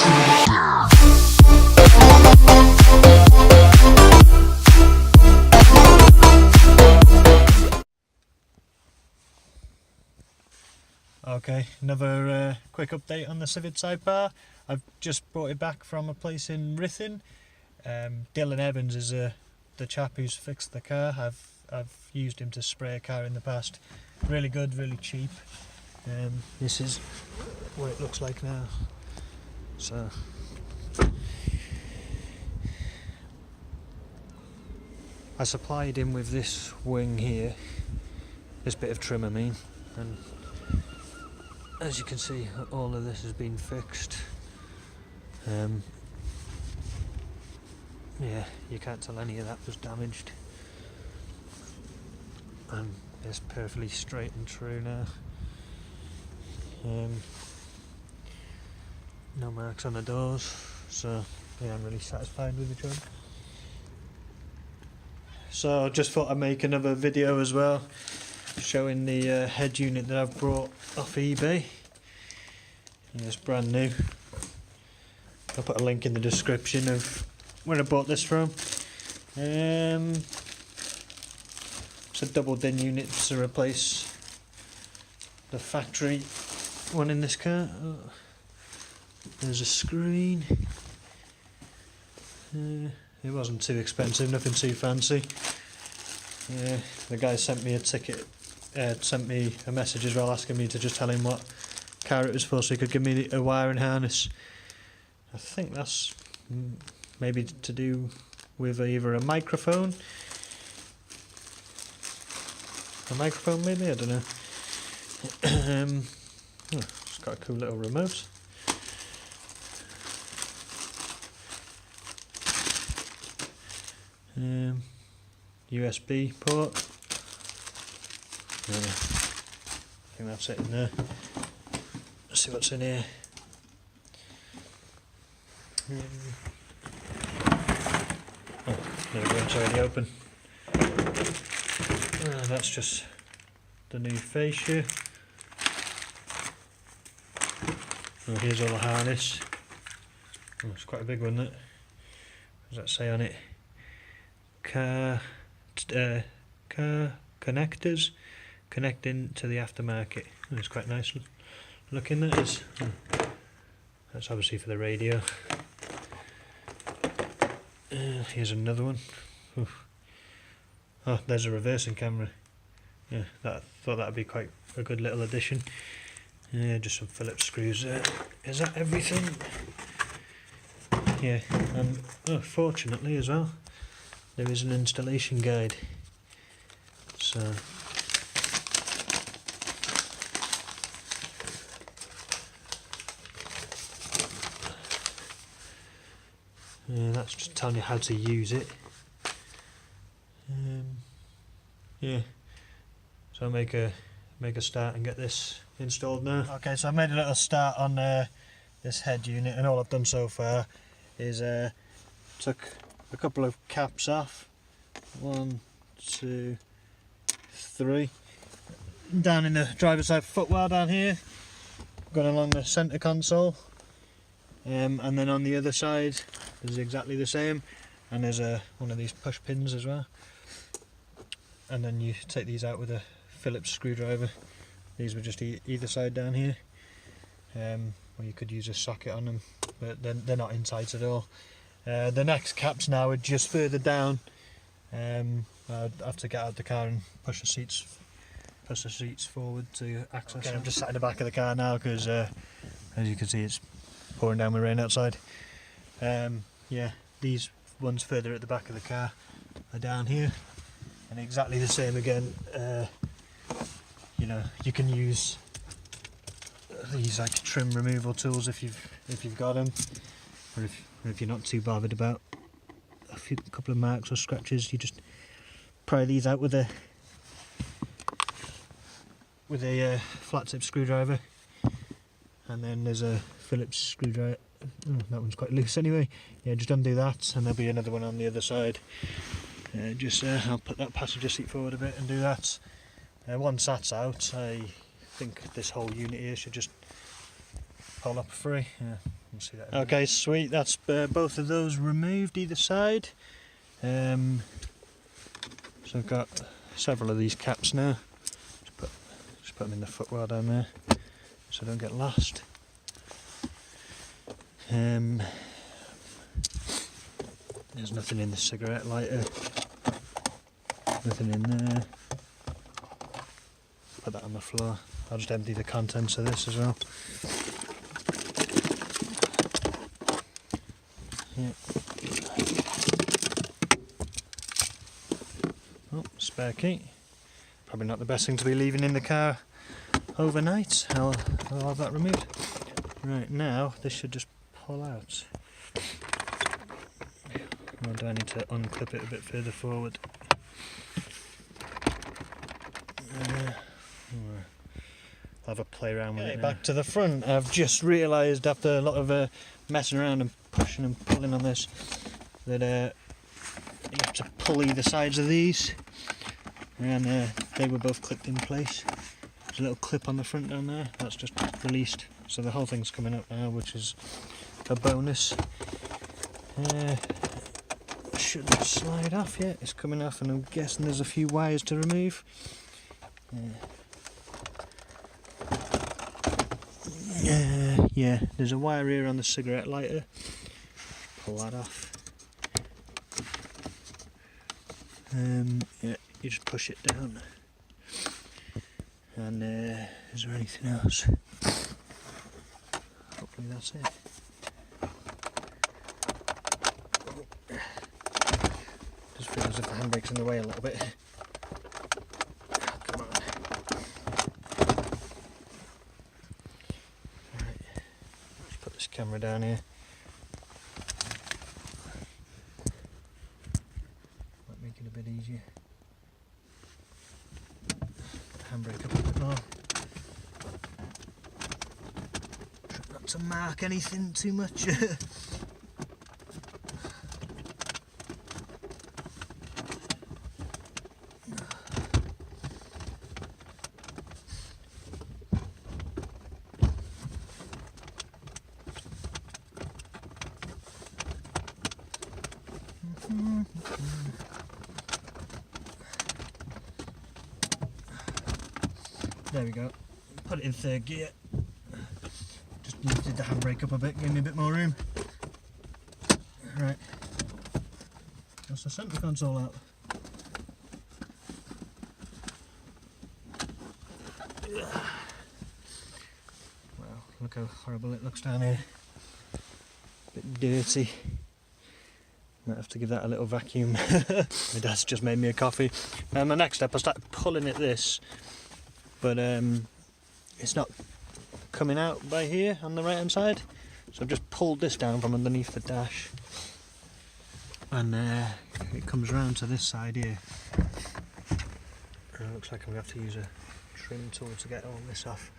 Okay, another quick update on the Civic sidebar. I've just brought it back from a place in Ruthin. Dylan Evans is the chap who's fixed the car. I've used him to spray a car in the past. Really good, really cheap. This is what it looks like now. So I supplied him with this wing here, this bit of trim I mean, and as you can see all of this has been fixed. Yeah, you can't tell any of that was damaged, and it's perfectly straight and true now. No marks on the doors, so yeah, I'm really satisfied with the job. So I just thought I'd make another video as well, showing the head unit that I've brought off eBay. It's brand new. I'll put a link in the description of where I bought this from. It's a double din unit to replace the factory one in this car. Oh, there's a screen. It wasn't too expensive, nothing too fancy. The guy sent me a ticket, sent me a message as well asking me to just tell him what car it was for so he could give me a wiring harness. I think that's maybe to do with either a microphone maybe, I don't know. It's got a cool little remote. USB port. I think that's it in there. Let's see what's in here. Oh, there we go, it's already open. That's just the new fascia. Oh, here's all the harness. Oh, it's quite a big one, that. What does that say on it? Car connectors connecting to the aftermarket. Oh, it's quite nice looking, that is. That's obviously for the radio. Here's another one. Oof. Oh, there's a reversing camera. Yeah, thought that'd be quite a good little addition. Yeah, just some Phillips screws there. Is that everything? Yeah, and fortunately as well, there is an installation guide. So yeah, that's just telling you how to use it. Yeah, so I'll make a start and get this installed now. Okay, so I made a little start on this head unit, and all I've done so far is took a couple of caps off. 1, 2, 3. Down in the driver's side footwell down here, going along the centre console, and then on the other side is exactly the same, and there's one of these push pins as well. And then you take these out with a Phillips screwdriver. These were just either side down here, or you could use a socket on them, but they're not in tight at all. The next caps now are just further down. I'd have to get out the car and push the seats forward to access them. I'm just sat in the back of the car now because, as you can see, it's pouring down with rain outside. Yeah, these ones further at the back of the car are down here, and exactly the same again. You know, you can use these like trim removal tools if you've got them, or if you're not too bothered about a couple of marks or scratches, you just pry these out with a flat tip screwdriver, and then there's a Phillips screwdriver. That one's quite loose anyway. Yeah, just undo that, and there'll be another one on the other side. I'll put that passenger seat forward a bit and do that. Once that's out, I think this whole unit here should just pull up free. Yeah, We'll see that. Okay, sweet. That's both of those removed either side. So I've got several of these caps now. Just put them in the footwell down there so I don't get lost. There's nothing in the cigarette lighter. Nothing in there. Put that on the floor. I'll just empty the contents of this as well. Yeah. Oh, spare key. Probably not the best thing to be leaving in the car overnight. I'll have that removed. Right, now this should just pull out. Or do I need to unclip it a bit further forward? I'll have a play around with it. Back to the front. I've just realised after a lot of messing around and pushing and pulling on this that you have to pull either sides of these, and they were both clipped in place. There's a little clip on the front down there that's just released, so the whole thing's coming up now, which is a bonus. Shouldn't slide off yet. It's coming off, and I'm guessing there's a few wires to remove. Yeah, there's a wire here on the cigarette lighter. Pull that off. Yeah, you just push it down. And is there anything else? Hopefully that's it. Just feels as if the handbrake's in the way a little bit. Come on. Right, let's put this camera down here. Might make it a bit easier. Handbrake up a bit more. Try not to mark anything too much. There we go. Put it in third gear. Just lifted the handbrake up a bit, gave me a bit more room. Right. That's the centre console out. Well, look how horrible it looks down here. Bit dirty. Might have to give that a little vacuum. My dad's just made me a coffee. My next step, I started pulling at this, but it's not coming out by here on the right hand side, so I've just pulled this down from underneath the dash, and it comes around to this side here. And it looks like I'm going to have to use a trim tool to get all this off.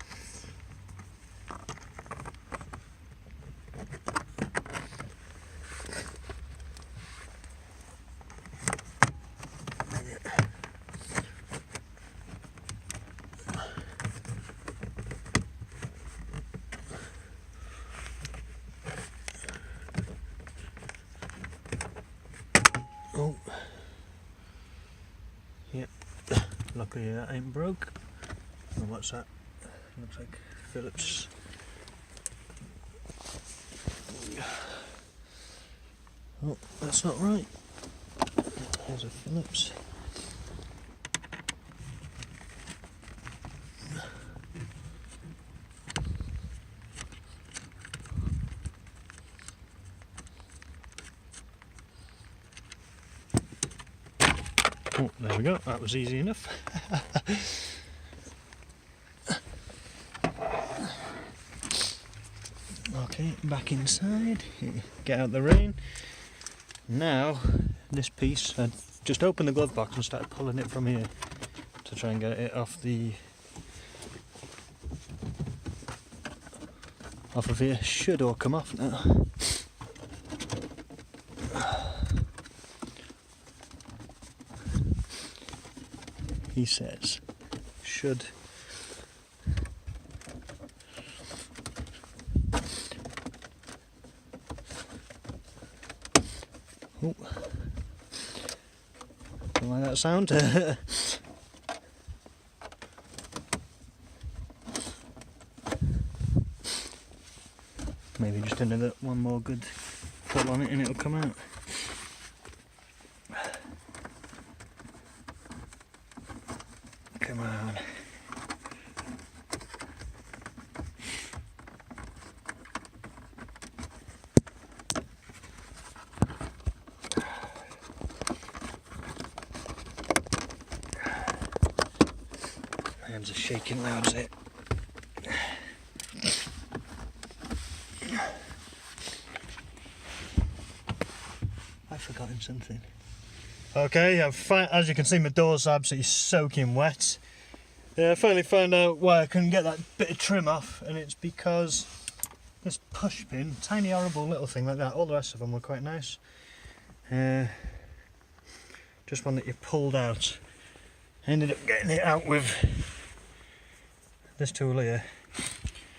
Oh, yep. Luckily that ain't broke. And what's that? Looks like Phillips. Oh, that's not right. There's a Phillips. Oh, there we go, that was easy enough. Okay, back inside, get out the rain. Now, this piece, I just opened the glove box and started pulling it from here to try and get it off of here. Should all come off now. He says should. Oh. Don't like that sound. Maybe just another one more good pull on it and it'll come out. Come on. My hands are shaking loud as it. I've forgotten something. Okay, as you can see, my door's absolutely soaking wet. I finally found out why I couldn't get that bit of trim off, and it's because this push pin, tiny horrible little thing like that, all the rest of them were quite nice. Just one that you pulled out. I ended up getting it out with this tool here.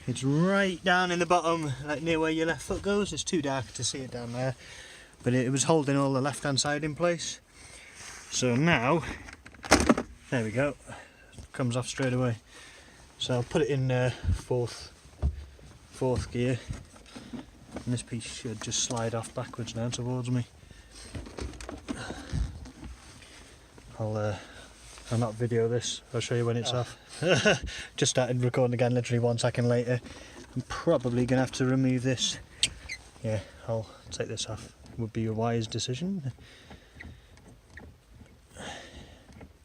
It's right down in the bottom, like near where your left foot goes. It's too dark to see it down there, but it was holding all the left hand side in place. So now, there we go, comes off straight away. So I'll put it in fourth gear, and this piece should just slide off backwards now towards me. I'll not video this, I'll show you when it's off. Just started recording again literally 1 second later. I'm probably going to have to remove this. Yeah, I'll take this off. Would be a wise decision.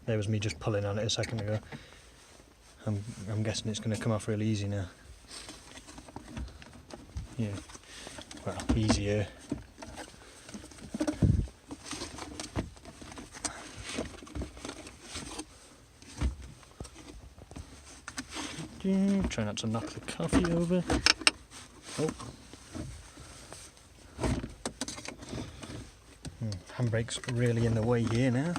There was me just pulling on it a second ago. I'm guessing it's going to come off really easy now. Yeah, well, easier. Try not to knock the coffee over. Oh. Handbrake's really in the way here now.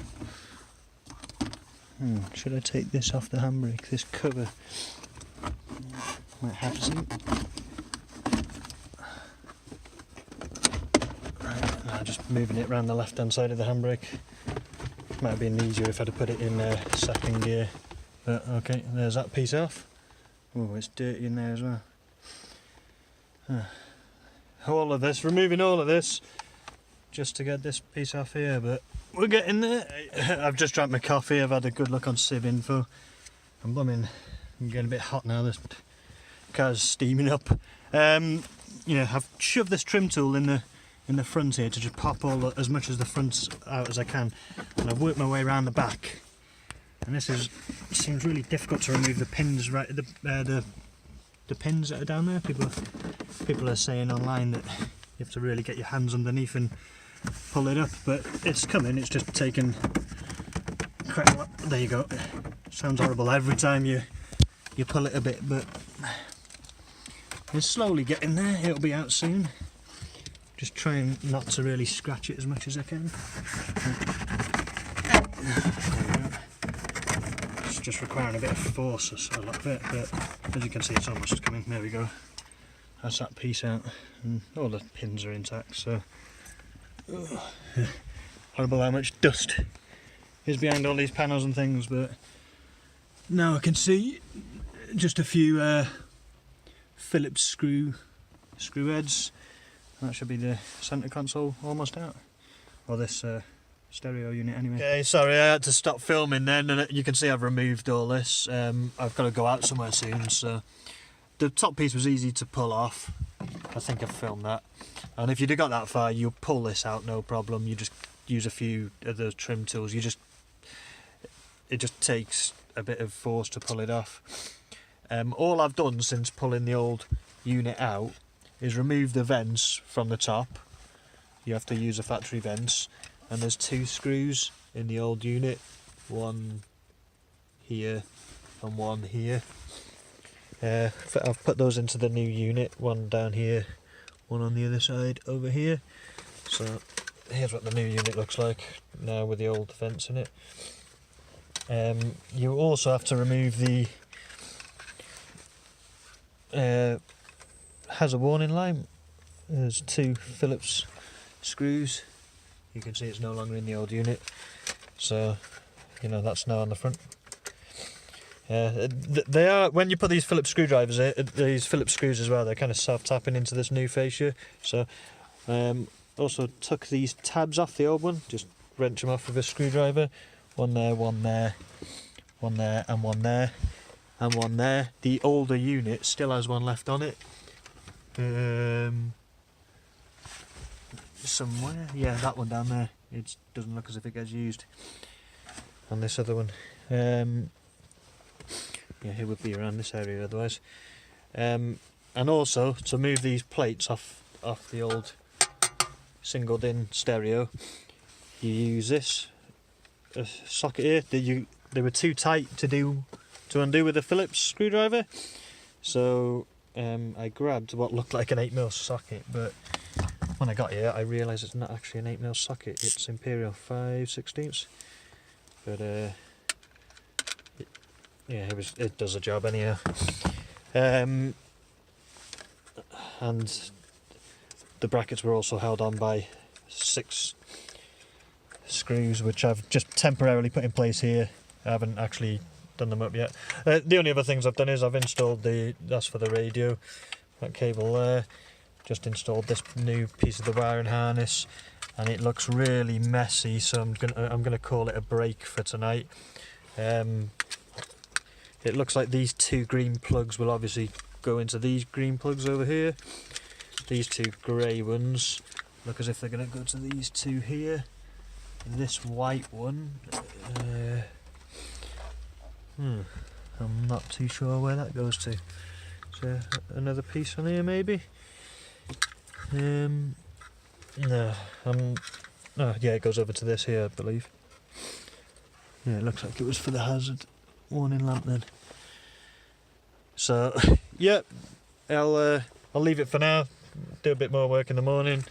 Should I take this off the handbrake, this cover? Might have to. Right, now just moving it around the left hand side of the handbrake. Might have been easier if I'd have put it in second gear. But okay, there's that piece off. Oh, it's dirty in there as well. All of this, removing all of this, just to get this piece off here, but we're getting there. I've just drank my coffee, I've had a good look on Civ Info. I'm getting a bit hot now, this car's steaming up. Yeah, I've shoved this trim tool in the front here to just pop as much of the front out as I can, and I've worked my way around the back. And this seems really difficult to remove the pins, right? The pins that are down there. People are saying online that you have to really get your hands underneath and pull it up, but it's coming. It's just taken quite a lot. There you go. Sounds horrible every time you pull it a bit, but it's slowly getting there. It'll be out soon. Just trying not to really scratch it as much as I can. It's just requiring a bit of force, a lot of it, but as you can see, it's almost coming. There we go. That's that piece out, and all the pins are intact. So horrible how much dust is behind all these panels and things, but now I can see just a few Phillips screw heads. That should be the centre console almost out, or this stereo unit anyway. Okay, sorry, I had to stop filming then, and you can see I've removed all this. I've got to go out somewhere soon, so the top piece was easy to pull off. I think I've filmed that. And if you'd have got that far, you'll pull this out no problem. You just use a few of the trim tools. It just takes a bit of force to pull it off. All I've done since pulling the old unit out is remove the vents from the top. You have to use a factory vents, and there's 2 screws in the old unit, one here and one here. I've put those into the new unit, one down here, one on the other side over here. So here's what the new unit looks like now with the old vents in it. You also have to remove the hazard warning line. There's 2 Phillips screws. You can see it's no longer in the old unit, so you know that's now on the front. They are, when you put these Phillips screwdrivers in, these Phillips screws as well, they're kind of self-tapping into this new fascia. So also took these tabs off the old one, just wrench them off with a screwdriver. One there, one there, one there, and one there, and one there. The older unit still has one left on it. Somewhere, yeah, that one down there. It doesn't look as if it gets used. And this other one, yeah, it would be around this area otherwise. And also to move these plates off the old singled in stereo, you use this socket here. They were too tight to undo with a Phillips screwdriver, so I grabbed what looked like an 8mm socket, but when I got here I realised it's not actually an 8mm socket, it's Imperial 5/16. But yeah, it does the job anyhow. And the brackets were also held on by 6 screws, which I've just temporarily put in place here. I haven't actually done them up yet. The only other things I've done is I've installed that's for the radio, that cable there. Just installed this new piece of the wiring harness, and it looks really messy, so I'm gonna call it a break for tonight. It looks like these 2 green plugs will obviously go into these green plugs over here. These 2 grey ones look as if they're going to go to these 2 here. This white one, I'm not too sure where that goes to. Is there another piece on here maybe? No, oh yeah, it goes over to this here, I believe. Yeah, it looks like it was for the hazard warning lamp then. So yeah, I'll leave it for now. Do a bit more work in the morning.